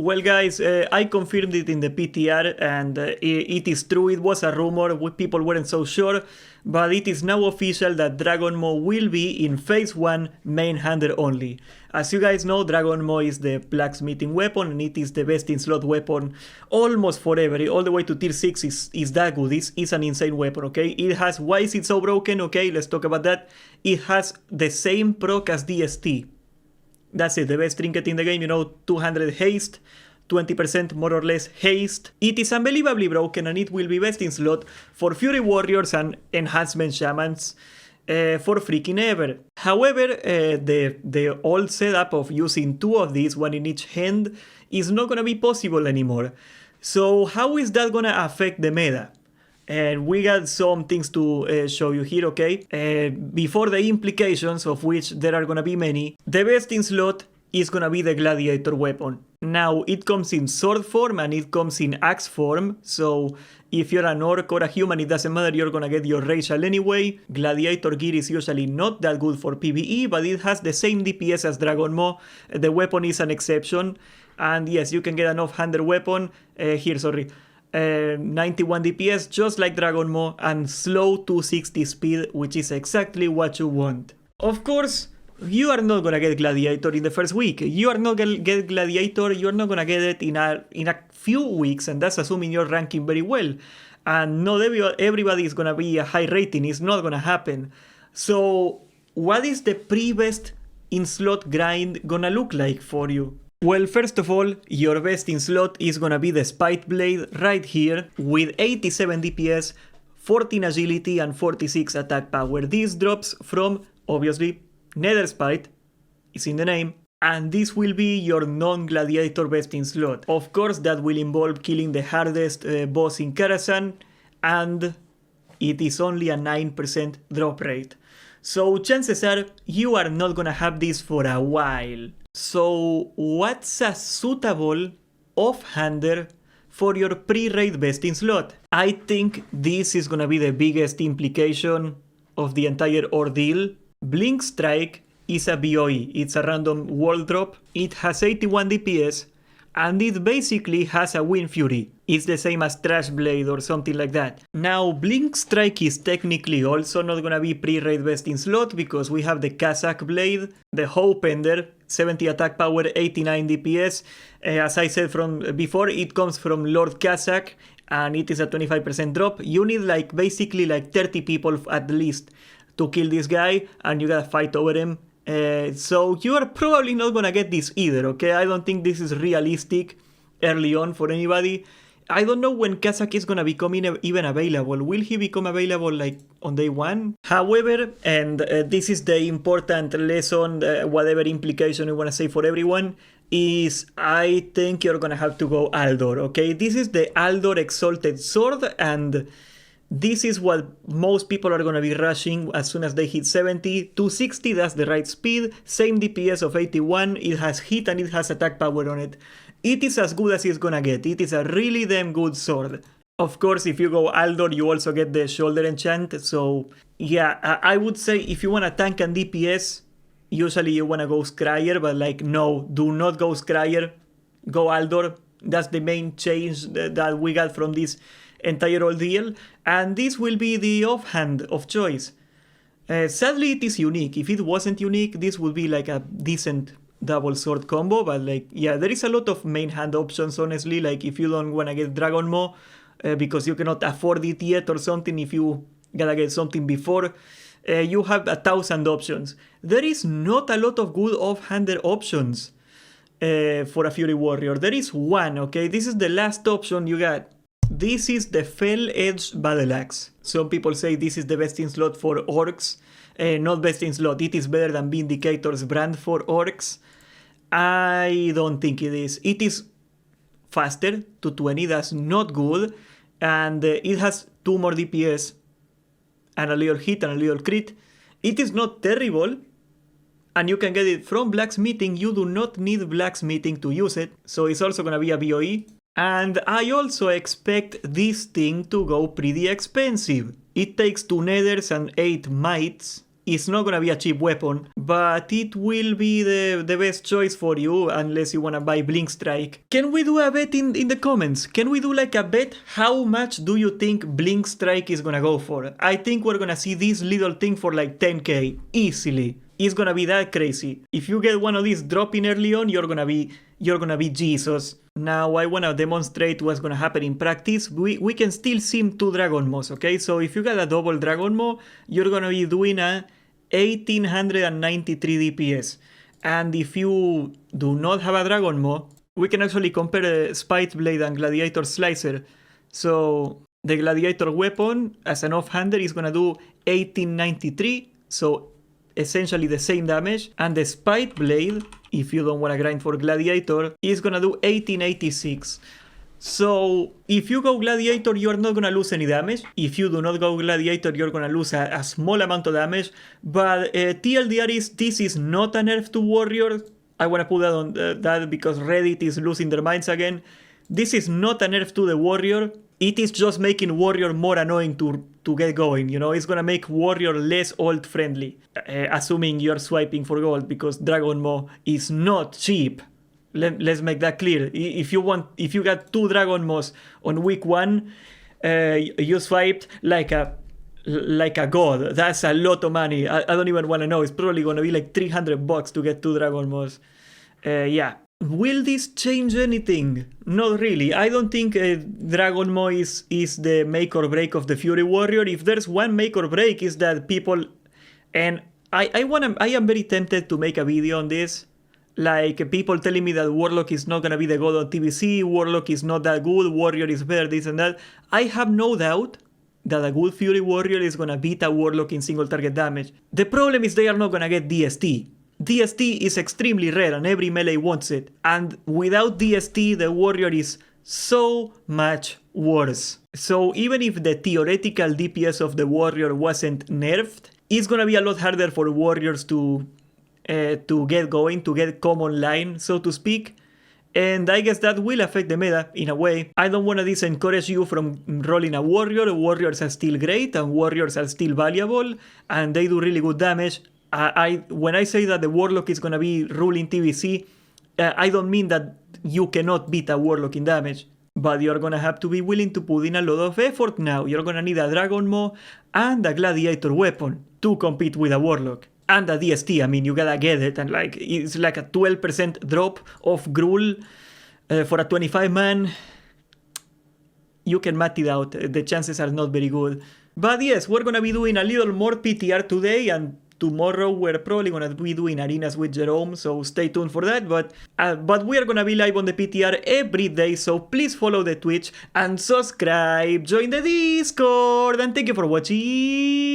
Well guys, I confirmed it in the PTR and it is true, it was a rumor, people weren't so sure, but it is now official that Dragonmaw will be in Phase 1 main hander only. As you guys know, Dragonmaw is the blacksmithing weapon and it is the best in slot weapon almost forever, all the way to tier 6 is that good, it's an insane weapon, okay? It has, why is it so broken? Okay, let's talk about that. It has the same proc as DST. That's it, the best trinket in the game, 200 haste, 20% more or less haste. It is unbelievably broken and it will be best in slot for Fury Warriors and Enhancement Shamans for freaking ever. However, the old setup of using two of these, one in each hand, is not gonna be possible anymore. So how is that gonna affect the meta? And we got some things to show you here, okay? Before the implications, of which there are gonna be many, the best in slot is gonna be the Gladiator weapon. Now, it comes in sword form and it comes in axe form, so if you're an orc or a human, it doesn't matter, you're gonna get your racial anyway. Gladiator gear is usually not that good for PvE, but it has the same DPS as Dragonmaw. The weapon is an exception, and yes, you can get an off-hander weapon. 91 DPS, just like Dragonmaw, and slow 260 speed, which is exactly what you want. Of course, you are not gonna get Gladiator in the first week. You are not gonna get Gladiator, you're not gonna get it in a few weeks, and that's assuming you're ranking very well. And not everybody is gonna be a high rating, it's not gonna happen. So, what is the pre-best in slot grind gonna look like for you? Well, first of all, your best in slot is gonna be the Spiteblade right here with 87 DPS, 14 agility and 46 attack power. This drops from, obviously, Nether Spite, it's in the name, and this will be your non-gladiator best in slot. Of course, that will involve killing the hardest boss in Karazhan, and it is only a 9% drop rate. So chances are you are not gonna have this for a while. So what's a suitable off-hander for your pre-raid best in slot? I think this is gonna be the biggest implication of the entire ordeal. Blink Strike is a BOE, it's a random wall drop, it has 81 DPS, and it basically has a Wind Fury. It's the same as Trash Blade or something like that. Now, Blink Strike is technically also not gonna be pre-raid best in slot because we have the Kazakh Blade, the Hope Ender, 70 attack power, 89 DPS. As I said from before, it comes from Lord Kazakh and it is a 25% drop. You need basically 30 people at least to kill this guy and you gotta fight over him. So you are probably not gonna get this either, okay? I don't think this is realistic early on for anybody. I don't know when Kazakh is gonna become even available. Will he become available on day 1? However, and this is the important lesson, whatever implication you wanna say for everyone, is I think you're gonna have to go Aldor, okay? This is the Aldor Exalted Sword, and this is what most people are gonna be rushing as soon as they hit 70. 260, that's the right speed, same DPS of 81, it has hit and it has attack power on it. It is as good as it's gonna get, it is a really damn good sword. Of course, if you go Aldor, you also get the shoulder enchant, so yeah, I would say if you wanna tank and DPS, usually you wanna go Scryer, but no, do not go Scryer, go Aldor. That's the main change that we got from this entire ordeal, and this will be the offhand of choice. Sadly, it is unique. If it wasn't unique, this would be a decent double sword combo, but yeah, there is a lot of main hand options, honestly, if you don't want to get Dragonmaw because you cannot afford it yet or something, if you gotta get something before, you have 1,000 options. There is not a lot of good off-hander options for a Fury Warrior. There is one, okay? This is the last option you got. This is the Fel Edged Battleaxe. Some people say this is the best in slot for orcs. Not best in slot, it is better than Vindicator's brand for orcs. I don't think it is. It is faster to 20, that's not good. And it has 2 more DPS and a little hit and a little crit. It is not terrible. And you can get it from blacksmithing. You do not need blacksmithing to use it. So it's also gonna be a BOE. And I also expect this thing to go pretty expensive. It takes 2 nethers and 8 mites It's not gonna be a cheap weapon, but it will be the best choice for you unless you wanna buy Blink Strike. Can we do a bet in the comments? Can we do like a bet? How much do you think Blink Strike is gonna go for? I think we're gonna see this little thing for like 10k, easily. It's gonna be that crazy. If you get one of these dropping early on, you're gonna be Jesus. Now I wanna demonstrate what's gonna happen in practice. We can still sim 2 Dragonmaws, okay? So if you got a double Dragonmaw, you're gonna be doing a 1893 DPS. And if you do not have a Dragonmaw, we can actually compare Spiteblade and Gladiator Slicer. So the Gladiator weapon as an off-hander is gonna do 1893, so essentially the same damage, and the Spiteblade, if you don't want to grind for Gladiator, is gonna do 1886. So if you go Gladiator, you're not gonna lose any damage. If you do not go Gladiator, you're gonna lose a small amount of damage. But TLDR is, this is not a nerf to Warrior. I wanna put that on that because Reddit is losing their minds again. This is not a nerf to the Warrior. It is just making Warrior more annoying to get going, you know? It's gonna make Warrior less ult friendly, assuming you're swiping for gold, because Dragonmaw is not cheap. Let's make that clear. If you got 2 Dragonmaws on week 1, you swiped like a god. That's a lot of money. I don't even want to know. It's probably gonna be like $300 to get 2 Dragonmaws. Yeah. Will this change anything? Not really. I don't think Dragonmaw is the make or break of the Fury Warrior. If there's one make or break, is that people, and I am very tempted to make a video on this. Like people telling me that Warlock is not gonna be the god on TBC, Warlock is not that good, Warrior is better, this and that. I have no doubt that a good Fury Warrior is gonna beat a Warlock in single target damage. The problem is they are not gonna get DST. DST is extremely rare and every melee wants it. And without DST, the Warrior is so much worse. So even if the theoretical DPS of the Warrior wasn't nerfed, it's gonna be a lot harder for Warriors to get going, to get common line, so to speak. And I guess that will affect the meta in a way. I don't want to discourage you from rolling a Warrior. Warriors are still great and Warriors are still valuable and they do really good damage. When I say that the Warlock is going to be ruling TBC, I don't mean that you cannot beat a Warlock in damage. But you're going to have to be willing to put in a lot of effort now. You're going to need a Dragonmaw and a Gladiator weapon to compete with a Warlock. And a DST, I mean, you gotta get it. And like, it's like a 12% drop of Gruul for a 25-man. You can mat it out. The chances are not very good. But yes, we're gonna be doing a little more PTR today, and tomorrow we're probably gonna be doing arenas with Jerome, so stay tuned for that. But we are gonna be live on the PTR every day, so please follow the Twitch and subscribe, join the Discord, and thank you for watching.